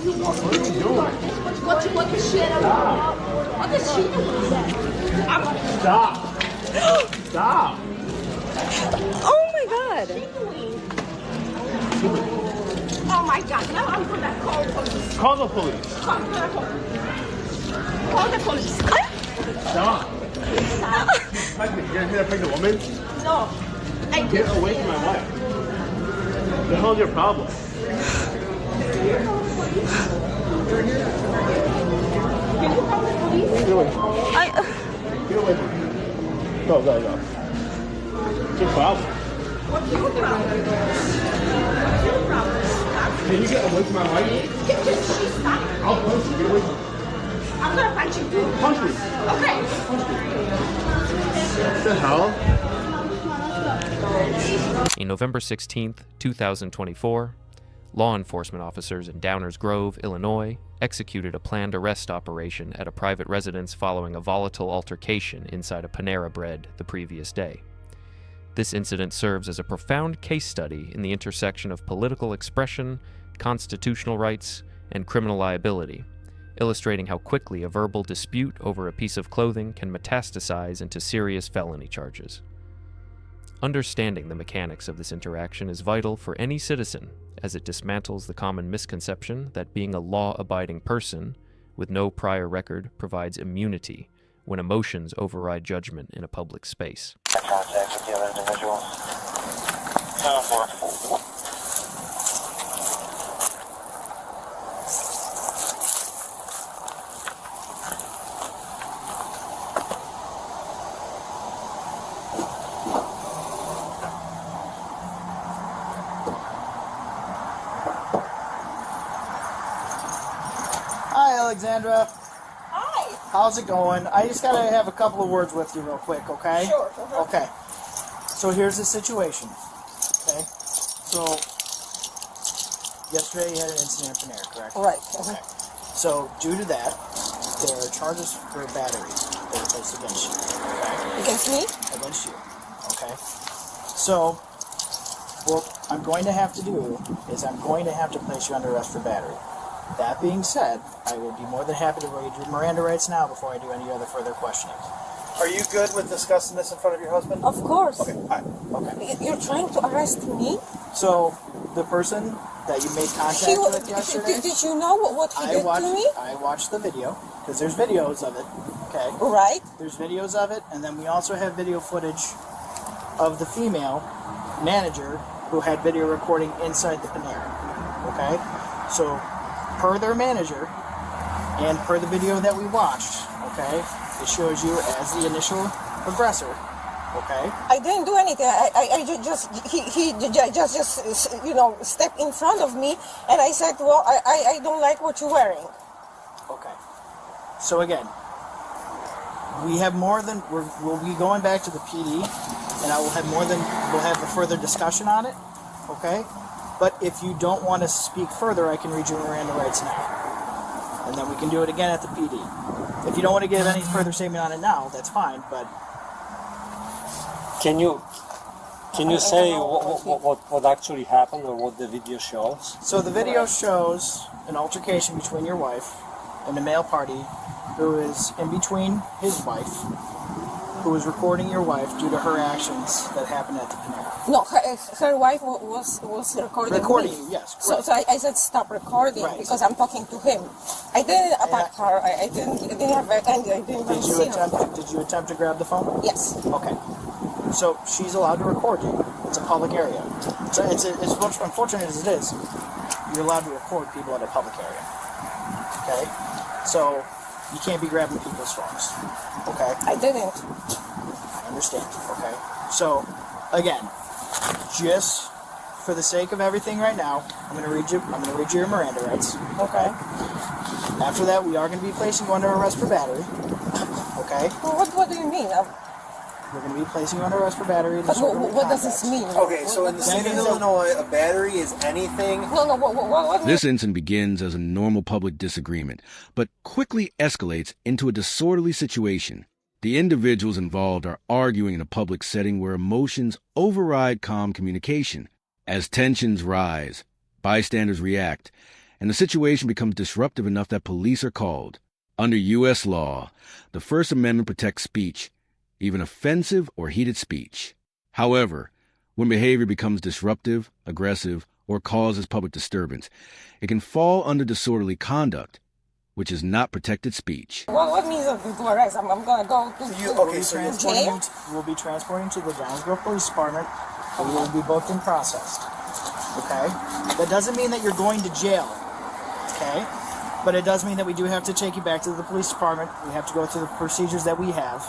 What are you doing? What the shit? What the shit? Stop. Stop. Oh my god. Oh my god, now I'm gonna call police. Call the police. Call the police. Stop. You're gonna hit a pregnant woman? No. Get away from my wife. The hell's your problem? Can you call the police? Get away. I, Get away from me. Go. What's your problem? What's your problem? What's your problem? Can you get away from my wife? Stop. I'll punch you. Get away from me. I'm gonna punch you too. Punch me. Okay. What the hell? On November 16th, 2024, law enforcement officers in Downers Grove, Illinois, executed a planned arrest operation at a private residence following a volatile altercation inside a Panera Bread the previous day. This incident serves as a profound case study in the intersection of political expression, constitutional rights, and criminal liability, illustrating how quickly a verbal dispute over a piece of clothing can metastasize into serious felony charges. Understanding the mechanics of this interaction is vital for any citizen, as it dismantles the common misconception that being a law-abiding person with no prior record provides immunity when emotions override judgment in a public space. Contact with the other individuals. 7-4. Hi, Alexandra. Hi. How's it going? I just gotta have a couple of words with you real quick, okay? Sure. Okay. So here's the situation. Okay. So yesterday you had an incident in Panera, correct? Right. Okay. So due to that, there are charges for battery that are placed against you. Okay? Against me? Against you. Okay. So what I'm going to have to do is I'm going to have to place you under arrest for battery. That being said, I would be more than happy to read your Miranda rights now before I do any other further questioning. Are you good with discussing this in front of your husband? Of course. Okay, all right, okay. You're trying to arrest me? So, the person that you made contact with yesterday... Did you know what he did to me? I watched the video, because there's videos of it, okay? Right. There's videos of it, and then we also have video footage of the female manager who had video recording inside the Panera, okay? So, per their manager, and per the video that we watched, okay, it shows you as the initial aggressor, okay? I didn't do anything. I just stepped in front of me, and I said, well, I don't like what you're wearing. Okay. So again, we have more than, we'll be going back to the PD, and we'll have a further discussion on it, okay? But if you don't want to speak further, I can read your Miranda rights now. And then we can do it again at the PD. If you don't want to give any further statement on it now, that's fine, but... Can you say what actually happened or what the video shows? So the video shows an altercation between your wife and a male party who is in between his wife, who was recording your wife due to her actions that happened at the Panera. No, her wife was recording Recording me. you, yes. So I said stop recording because I'm talking to him. I didn't attack her. I didn't have any. I didn't even see her. Did you attempt to grab the phone? Yes. Okay. So she's allowed to record you. It's a public area. So it's unfortunate as it is, you're allowed to record people at a public area. Okay? So you can't be grabbing people's phones. Okay? I didn't. I understand. Okay? So again, just for the sake of everything right now, I'm gonna read you your Miranda rights. Okay? After that, we are gonna be placing you under arrest for battery. Okay? Well, what do you mean? We're going to be placing you under arrest for battery. What does this mean? Okay, so in the state of Illinois, a battery is anything... No, what? This incident begins as a normal public disagreement, but quickly escalates into a disorderly situation. The individuals involved are arguing in a public setting where emotions override calm communication. As tensions rise, bystanders react, and the situation becomes disruptive enough that police are called. Under U.S. law, the First Amendment protects speech, even offensive or heated speech. However, when behavior becomes disruptive, aggressive, or causes public disturbance, it can fall under disorderly conduct, which is not protected speech. Well, what means of the arrest? I'm going to go to Okay, so we'll be transporting to the Downsville Police Department, and you will be booked and processed. Okay? That doesn't mean that you're going to jail. Okay? But it does mean that we do have to take you back to the police department. We have to go through the procedures that we have.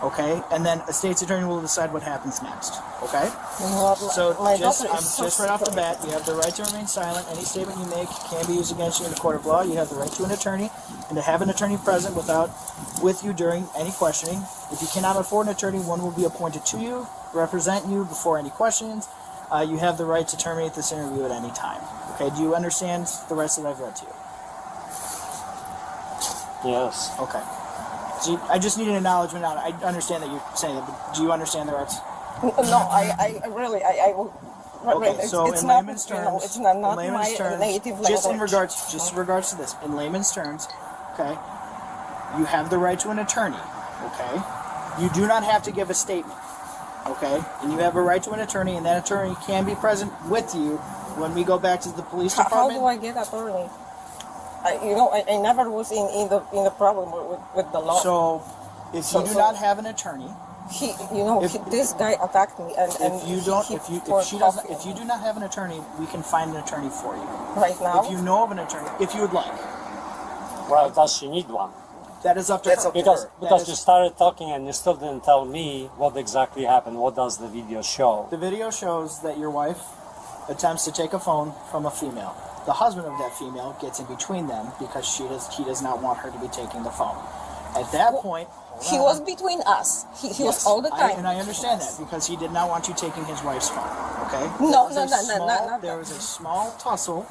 Okay? And then a state's attorney will decide what happens next. Okay? So just right off the bat, you have the right to remain silent. Any statement you make can be used against you in a court of law. You have the right to an attorney and to have an attorney present with you during any questioning. If you cannot afford an attorney, one will be appointed to you, represent you before any questions. You have the right to terminate this interview at any time. Okay? Do you understand the rights that I've read to you? Yes. Okay. So I just need an acknowledgement on it. I understand that you're saying it, but do you understand the rights? No, I really, I will. Okay, so it's in not, layman's you know, terms, it's not in my layman's terms, native just in language. regards to this, in layman's terms, okay, you have the right to an attorney, okay? You do not have to give a statement, okay? And you have a right to an attorney, and that attorney can be present with you when we go back to the police department. How do I get attorney? I never was in the problem with the law. So, if you do not have an attorney, this guy attacked me, and if you do not have an attorney, we can find an attorney for you. Right now? If you know of an attorney, if you would like. Well, does she need one? That is up to her. Because you started talking and you still didn't tell me what exactly happened. What does the video show? The video shows that your wife attempts to take a phone from a female. The husband of that female gets in between them because he does not want her to be taking the phone. At that point, he was between us. He was all the time. And I understand that because he did not want you taking his wife's phone. Okay? No. There was a small tussle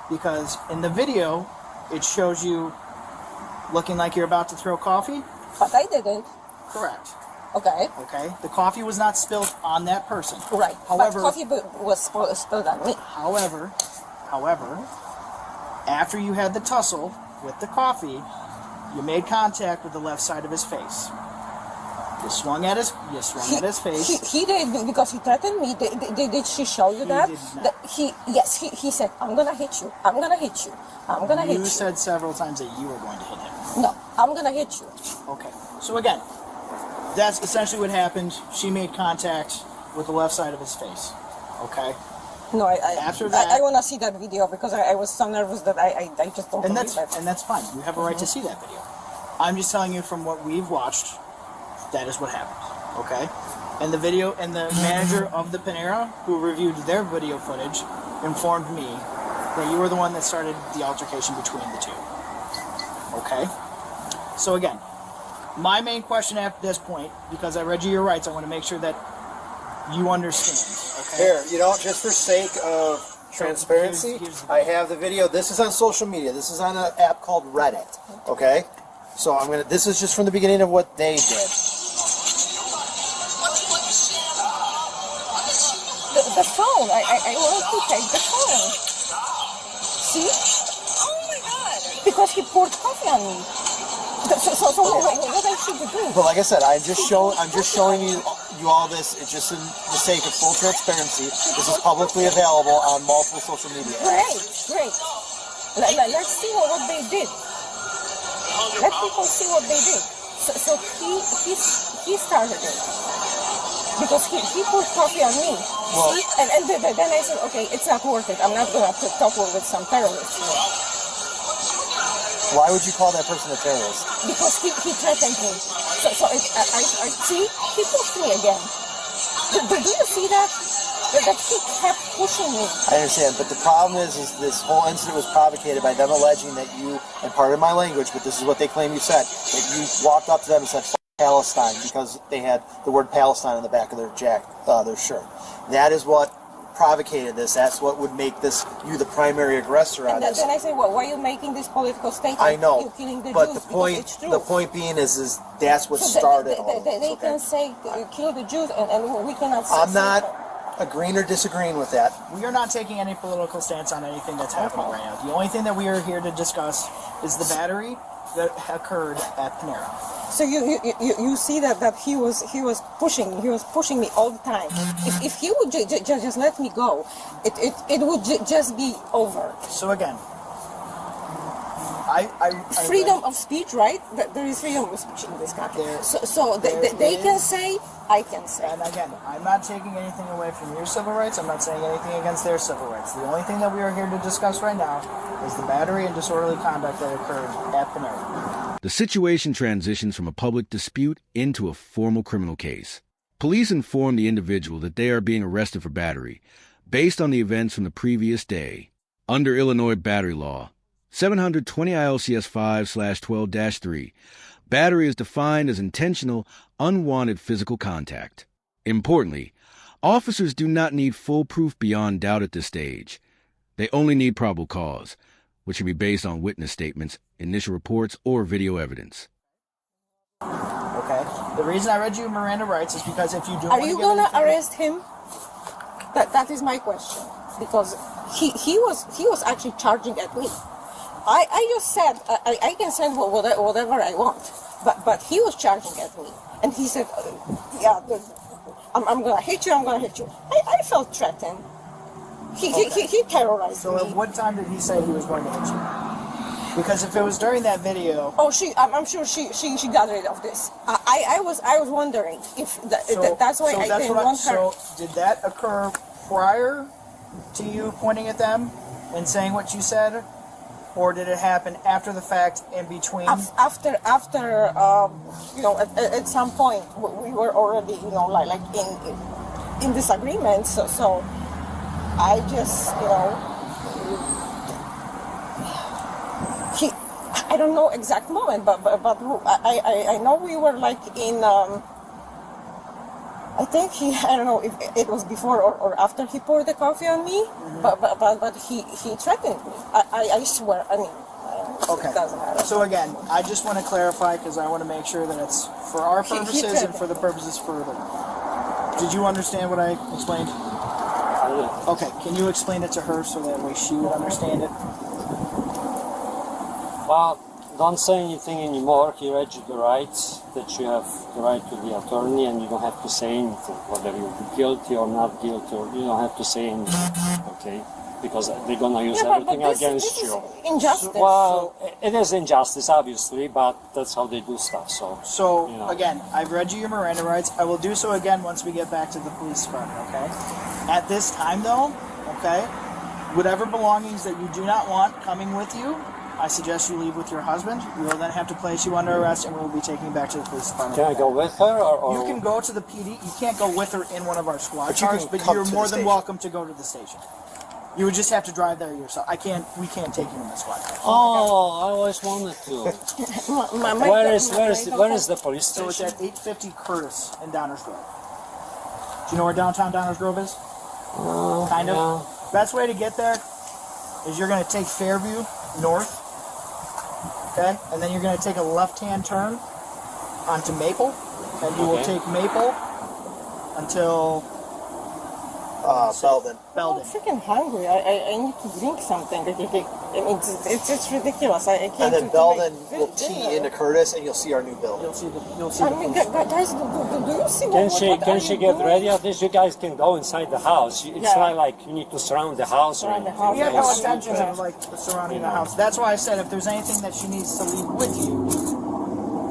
because in the video it shows you looking like you're about to throw coffee. But I didn't. Correct. Okay. Okay. The coffee was not spilled on that person. Right. However, but coffee was spilled on me. However, after you had the tussle with the coffee, you made contact with the left side of his face. You swung at his face. He did because he threatened me. Did she show you that? He said, "I'm gonna hit you. I'm gonna hit you. I'm gonna hit you." You said several times that you were going to hit him. No, I'm gonna hit you. Okay. So again, that's essentially what happened. She made contact with the left side of his face. Okay. No, After that, I want to see that video because I was so nervous that I just don't believe it. And that's fine. You have a right to see that video. I'm just telling you from what we've watched, that is what happened. Okay? And the video, and the manager of the Panera, who reviewed their video footage, informed me that you were the one that started the altercation between the two. Okay? So again, my main question at this point, because I read you your rights, I want to make sure that you understand. Okay? Here, just for sake of transparency, I have the video. This is on social media. This is on an app called Reddit. Okay? So this is just from the beginning of what they did. The phone. I want to take the phone. See? Oh my God. Because he poured coffee on me. So what I should do? Well, like I said, I'm just showing you all this. It's just in the sake of full transparency. This is publicly available on multiple social media apps. Great. Let's see what they did. Let people see what they did. So he started it. Because he poured coffee on me. Well, and then I said, okay, it's not worth it. I'm not going to talk with some terrorists. Why would you call that person a terrorist? Because he threatened me. So I see, he pushed me again. Do you see that? That he kept pushing me. I understand, but the problem is this whole incident was provocated by them alleging that you, and pardon my language, but this is what they claim you said, that you walked up to them and said, "F*** Palestine," because they had the word Palestine on the back of their their shirt. That is what provocated this. That's what would make you the primary aggressor on this. Then I say, well, why are you making this political statement? I know, You're killing the but Jews, the point being is that's what started all this. They can say kill the Jews, and we cannot. agreeing or disagreeing with that. We are not taking any political stance on anything that's happening right now. The only thing that we are here to discuss is the battery that occurred at Panera. So you see that he was pushing me all the time. If he would just let me go, it would just be over. So again, freedom of speech, right? There is freedom of speech in this country. They can say, I can say. And again, I'm not taking anything away from your civil rights. I'm not saying anything against their civil rights. The only thing that we are here to discuss right now is the battery and disorderly conduct that occurred at Panera. The situation transitions from a public dispute into a formal criminal case. Police inform the individual that they are being arrested for battery based on the events from the previous day. Under Illinois battery law, 720 ILCS 5/12-3, battery is defined as intentional, unwanted physical contact. Importantly, officers do not need full proof beyond doubt at this stage. They only need probable cause, which can be based on witness statements, initial reports, or video evidence. Okay. The reason I read you Miranda rights is because if you do, are you gonna arrest him? That is my question, because he was actually charging at me. I just said I can say whatever I want, but he was charging at me, and he said, "Yeah, I'm gonna hit you. I'm gonna hit you." I felt threatened. He terrorized me. So at what time did he say he was going to hit you? Because if it was during that video, I'm sure she got rid of this. I was wondering if that's why I didn't want her. So did that occur prior to you pointing at them and saying what you said? Or did it happen after the fact, in between? After at some point we were already, like in disagreement. So I just, I don't know exact moment, but I know we were like in. I think I don't know if it was before or after he poured the coffee on me, but he threatened me. I swear. I mean, okay. It doesn't matter. So again, I just want to clarify because I want to make sure that it's for our purposes and for the purposes further. Did you understand what I explained? Okay. Can you explain it to her so that way she would understand it? Well, don't say anything anymore. He read you the rights, that you have the right to the attorney, and you don't have to say anything, whether you're guilty or not guilty, or you don't have to say anything, okay? Because they're gonna use everything against you. Injustice. Well, it is injustice, obviously, but that's how they do stuff. So again, I've read you your Miranda rights. I will do so again once we get back to the police department. Okay. At this time, though, okay, whatever belongings that you do not want coming with you, I suggest you leave with your husband. We will then have to place you under arrest, and we will be taking you back to the police department. Can I go with her, or you can go to the PD? You can't go with her in one of our squad cars, but come you're to more the than station. welcome to go to the station. You would just have to drive there yourself. We can't take you in the squad car. Oh, I always wanted to. Where is the police So station? it's at 850 Curtis in Downers Grove. Do you know where downtown Downers Grove is? Kind of. Yeah. Best way to get there is you're going to take Fairview north, okay, and then you're going to take a left-hand turn onto Maple, and you will take Maple until Belden. I'm freaking hungry. I need to drink something. I mean, it's ridiculous. I can't. And then do Belden my will tee into Curtis, and you'll see our new building. You'll see the I mean, police. guys, do you see Can she get doing? ready at this? You guys can go inside the house. It's not like you need to surround the house or Surround the anything. house. We have no Yes. intention of like surrounding the house. That's why I said if there's anything that she needs to leave with you,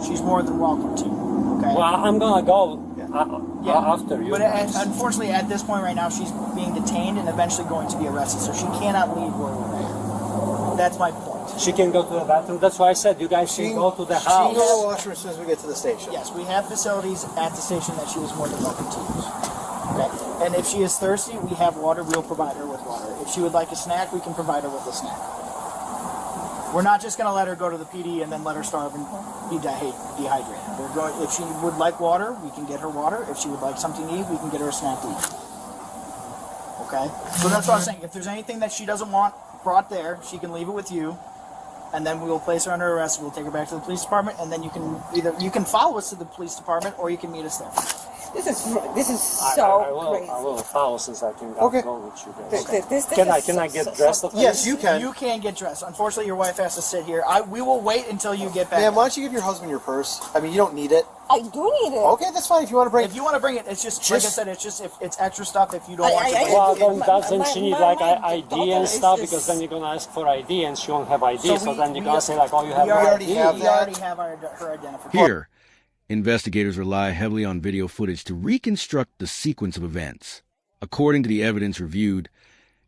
she's more than welcome to. Okay. Well, I'm gonna go after you. But unfortunately, at this point right now, she's being detained and eventually going to be arrested, so she cannot leave where we're at. That's my point. She can go to the bathroom. That's why I said you guys should go to the She can house. go to the washroom as soon as we get to the station. Yes, we have facilities at the station that she was more than welcome to use. Okay. And if she is thirsty, we have water. We'll provide her with water. If she would like a snack, we can provide her with a snack. We're not just going to let her go to the PD and then let her starve and be dehydrated. We're going. If she would like water, we can get her water. If she would like something to eat, we can get her a snack to eat. Okay? So that's what I'm saying. If there's anything that she doesn't want brought there, she can leave it with you, and then we will place her under arrest. We'll take her back to the police department, and then you can follow us to the police department, or you can meet us there. This is I so crazy. will follow since I can Okay. go with you This- guys. this Can I is get so- dressed up? Yes, you can. You can get dressed. Unfortunately, your wife has to sit here. We will wait until you get back. Ma'am, why don't you give your husband your purse? I mean, you don't need it. I do need it. Okay, that's fine if you want to bring it. If you want to bring it, it's just like I said. It's just if it's extra stuff. If you don't want to bring Well, it. then doesn't she need like my ID daughter and is- stuff? is- Because then you're gonna ask for ID and she won't have ID. So, we- then you're we- gonna say like, oh, you have we no already ID. have We that. already have her identification. Here, investigators rely heavily on video footage to reconstruct the sequence of events. According to the evidence reviewed,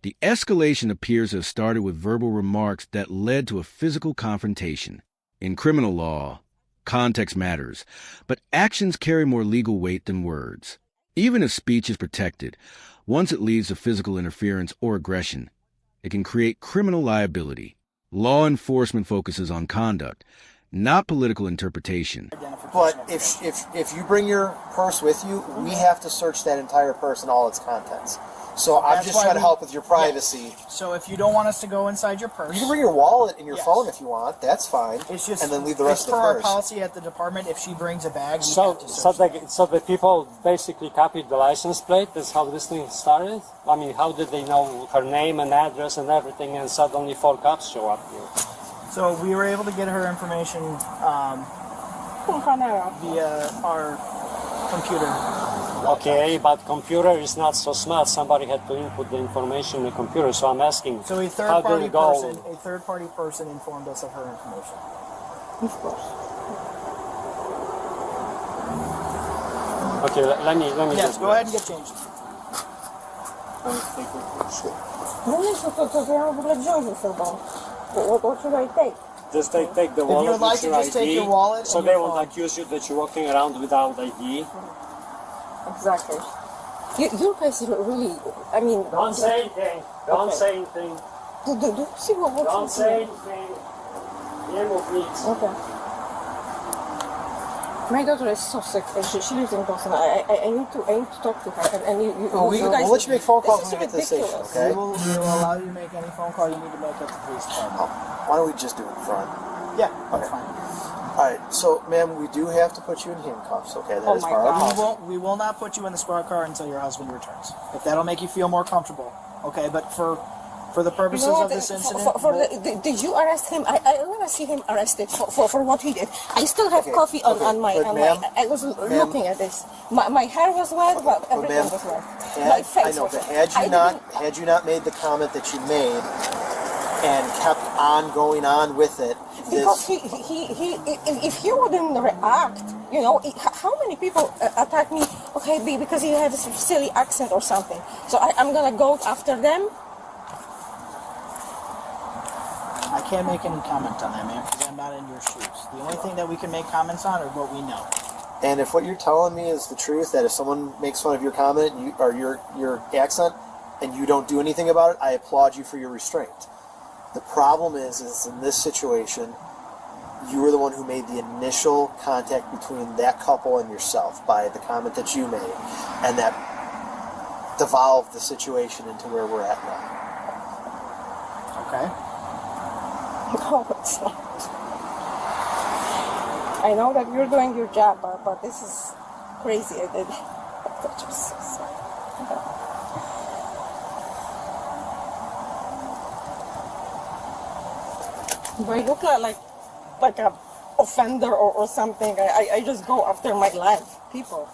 the escalation appears to have started with verbal remarks that led to a physical confrontation. In criminal law, context matters, but actions carry more legal weight than words. Even if speech is protected, once it leads to physical interference or aggression, it can create criminal liability. Law enforcement focuses on conduct, not political interpretation. But if you bring your purse with you, we have to search that entire purse and all its contents. So I'm That's just why trying to we- help with your privacy. So if you don't want us to go inside your purse, You can bring your wallet and your Yes. phone if you want. That's fine. it's just and then leave the rest it's of the for our purse. policy at the department. If she brings a bag, we So, have to search it. so the people basically copied the license plate. That's how this thing started. I mean, how did they know her name and address and everything? And suddenly 4 cops show up here. So we were able to get her information via our computer. Okay, but computer is not so smart. Somebody had to input the information in the computer. So I'm asking, So a how did it go? third party person informed us of her information. Of course. Okay, let me Yes, just go ahead and get changed. No nie, to ja mam w ogóle wziąć ze sobą. What should I take? Just take the you wallet would like with to your just take ID, your wallet so and they your won't phone. accuse you that you're walking around without ID. Exactly. You guys really, I mean... Don't say anything. Don't say anything. Do you see what's Don't say anything. Nie mów nic. Okay. My daughter is so sick. She lives in Boston. I need to talk to her. And you We'll guys, let you make phone calls this when is you get to the station, ridiculous. okay? We will allow you to make any phone call you need to make at the police department. Why don't we just do it in front? Yeah, that's Okay. fine. All right, so, ma'am, we do have to put you in handcuffs, okay? That Oh is my part of God. our We policy. we will not put you in the squad car until your husband returns. If that'll make you feel more comfortable, okay? But for the purposes You know of what, this incident, did you arrest him? I want to see him arrested for what he did. I still have Okay, coffee on, okay, on my... but On ma'am- my I was looking at this. My hair was wet, but everything ma'am, was wet. My face I know, was but wet. had you not made the comment that you made and kept on going on with it, Because if he wouldn't react, you know, how many people attack me? Okay, because you have a silly accent or something. So I'm gonna go after them. I can't make any comment on that, man, because I'm not in your shoes. The only thing that we can make comments on are what we know. and if what you're telling me is the truth, that if someone makes fun of your comment or your accent and you don't do anything about it, I applaud you for your restraint. The problem is in this situation, you were the one who made the initial contact between that couple and yourself by the comment that you made, and that devolved the situation into where we're at now. Okay? No, it's not. I know that you're doing your job, but this is crazy. I just so sorry. Do I look like a offender or something? I just go after my life, people.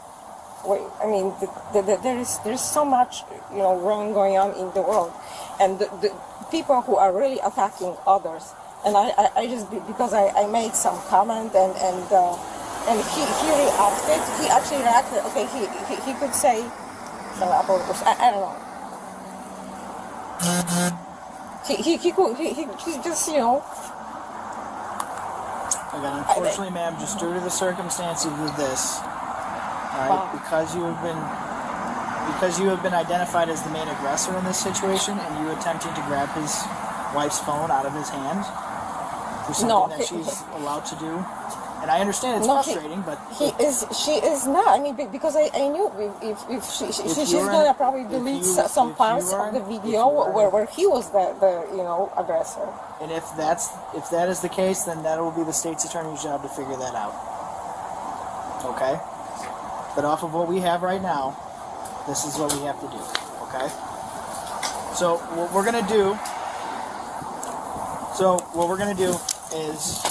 Wait, I mean, there's so much, you know, wrong going on in the world, and the people who are really attacking others. And I just because I made some comment and he reacted. He actually reacted. Okay, he could say, I don't know. He just, you know. Again, unfortunately, ma'am, just due to the circumstances of this, all right, because you have been identified as the main aggressor in this situation, and you attempting to grab his wife's phone out of his hand for something that she's allowed to do. And I understand it's frustrating, but she is not. I mean, because I knew if she's gonna probably delete some parts of the video where he was the you know, aggressor. And if that is the case, then that will be the state's attorney's job to figure that out. Okay. But off of what we have right now, this is what we have to do, okay? So what we're gonna do is,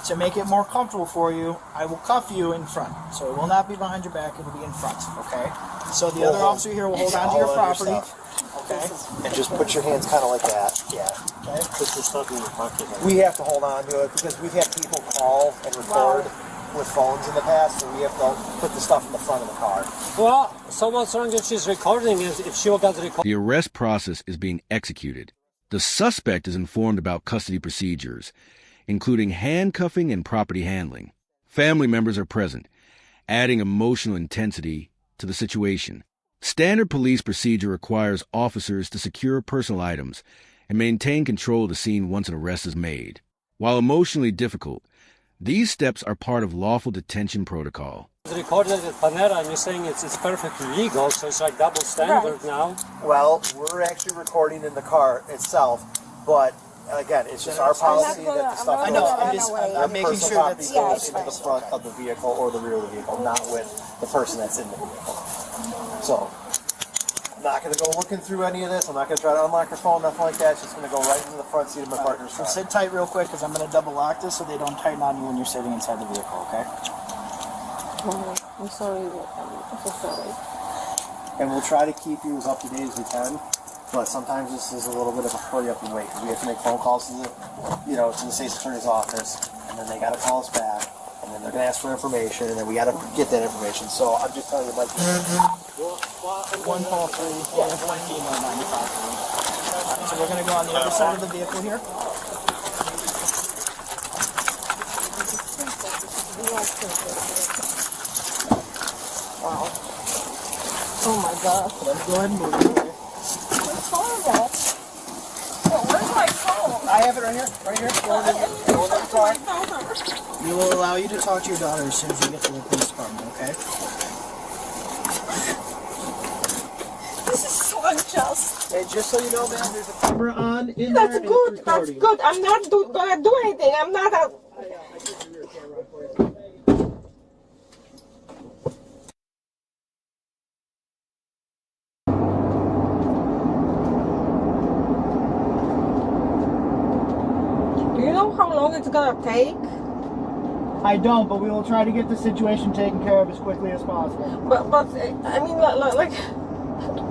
to make it more comfortable for you, I will cuff you in front. So it will not be behind your back, it will be in front, okay? So the other officer here will hold on to your property, okay? And just put your hands kind of like that. Yeah. Okay? Put the stuff in your pocket. We have to hold on to it because we've had people call and record with phones in the past, so we have to put the stuff in the front of the car. Well, so what's wrong if she's recording? If she got recorded? The arrest process is being executed. The suspect is informed about custody procedures, including handcuffing and property handling. Family members are present, adding emotional intensity to the situation. Standard police procedure requires officers to secure personal items and maintain control of the scene once an arrest is made. While emotionally difficult, these steps are part of lawful detention protocol. It's recorded at Panera, and you're saying it's perfectly legal, so it's like double standard now. Well, we're actually recording in the car itself, but again, it's just our policy that the stuff I know, goes I'm making sure that's goes into the front of the vehicle or the rear of the vehicle, not with the person that's in the vehicle. So, I'm not going to go looking through any of this. I'm not going to try to unlock your phone, nothing like that. It's just going to go right into the front seat of my partner's car. So sit tight real quick, because I'm going to double lock this so they don't tighten on you when you're sitting inside the vehicle, okay? I'm sorry. I'm so sorry. And we'll try to keep you as up to date as we can. But sometimes this is a little bit of a hurry up and wait, because we have to make phone calls to the, to the state's attorney's office, and then they got to call us back, and then they're going to ask for information, and then we got to get that information. So I'm just telling you, like, 1 call 3, one female 95. So we're going to go on the other side of the vehicle here. Wow. Oh my God. Let's go ahead and move it. Where's my phone? I have it right here. Right here. Go in the car. We will allow you to talk to your daughter as soon as you get to the police department, okay? This is so unjust. and just so you know, man, there's a camera on in That's there. and good. it's That's recording. good. I'm not gonna do anything. I'm not a. Do you know how long it's gonna take? I don't, but we will try to get the situation taken care of as quickly as possible. But I mean, like.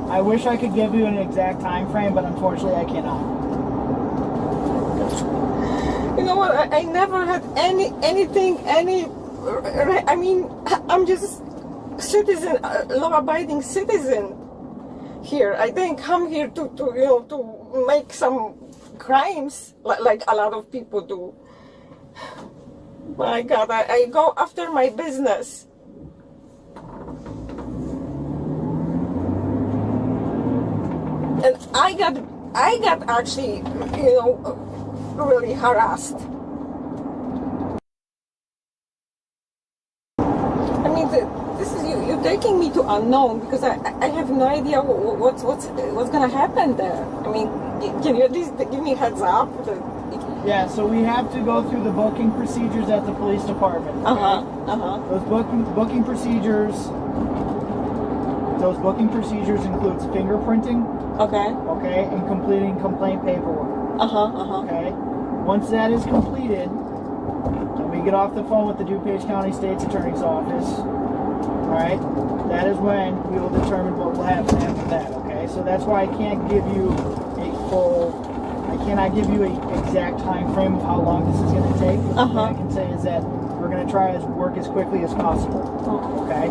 I wish I could give you an exact time frame, but unfortunately I cannot. You know what? I never had anything. I mean, I'm just citizen, law-abiding citizen here. I didn't come here to make some crimes like a lot of people do. My God, I go after my business. And I got actually, really harassed. I mean, this is you taking me to unknown, because I have no idea what's gonna happen there. I mean, can you at least give me a heads up? Yeah, so we have to go through the booking procedures at the police department. Okay? Those booking procedures. Those booking procedures includes fingerprinting. Okay, and completing complaint paperwork. Okay. Once that is completed, and we get off the phone with the DuPage County State's Attorney's Office, all right, that is when we will determine what will happen after that. Okay, so that's why I can't give you I cannot give you an exact time frame of how long this is going to take. What I can say is that we're going to try to work as quickly as possible. Okay.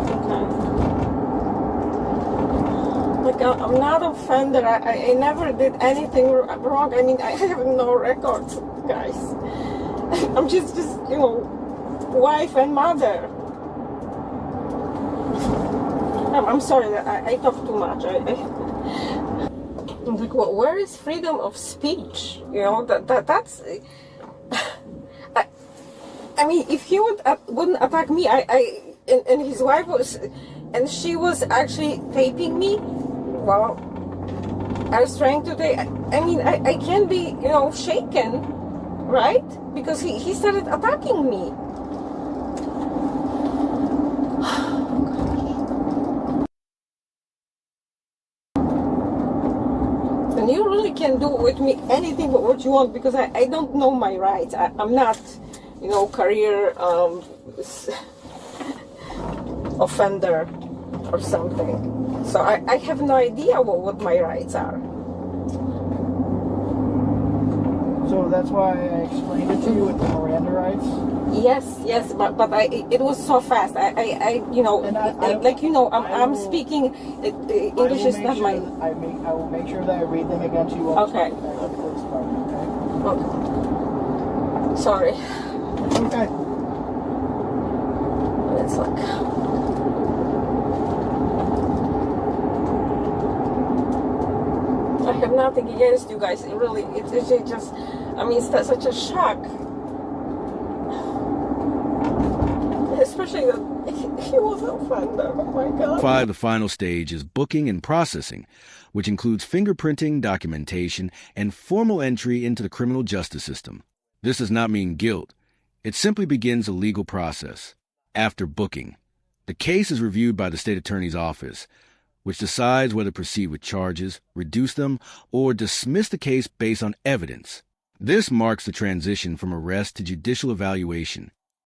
Like, I'm not offended. I never did anything wrong. I mean, I have no records, guys. I'm just wife and mother. I'm sorry that I talk too much. I'm like, well, where is freedom of speech? That's. I mean, if he wouldn't attack me, and his wife was, and she was actually taping me. Well, I was trying to take. I mean, I can't be, shaken, right? Because he started attacking me. can do with me anything what you want, because I don't know my rights. I'm not, career offender or something. So I have no idea what my rights are. So that's why I explained it to you with the Miranda rights. Yes, but it was so fast. I'm speaking. English is not my. I will make sure that I read them again to you. Okay. Okay. Sorry. Okay. It's like. I have nothing against you guys. It really, it's just, it's such a shock. Especially that he was a offender. Oh my God. The final stage is booking and processing, which includes fingerprinting, documentation, and formal entry into the criminal justice system. This does not mean guilt. It simply begins a legal process. After booking, the case is reviewed by the state attorney's office, which decides whether to proceed with charges, reduce them, or dismiss the case based on evidence. This marks the transition from arrest to judicial evaluation,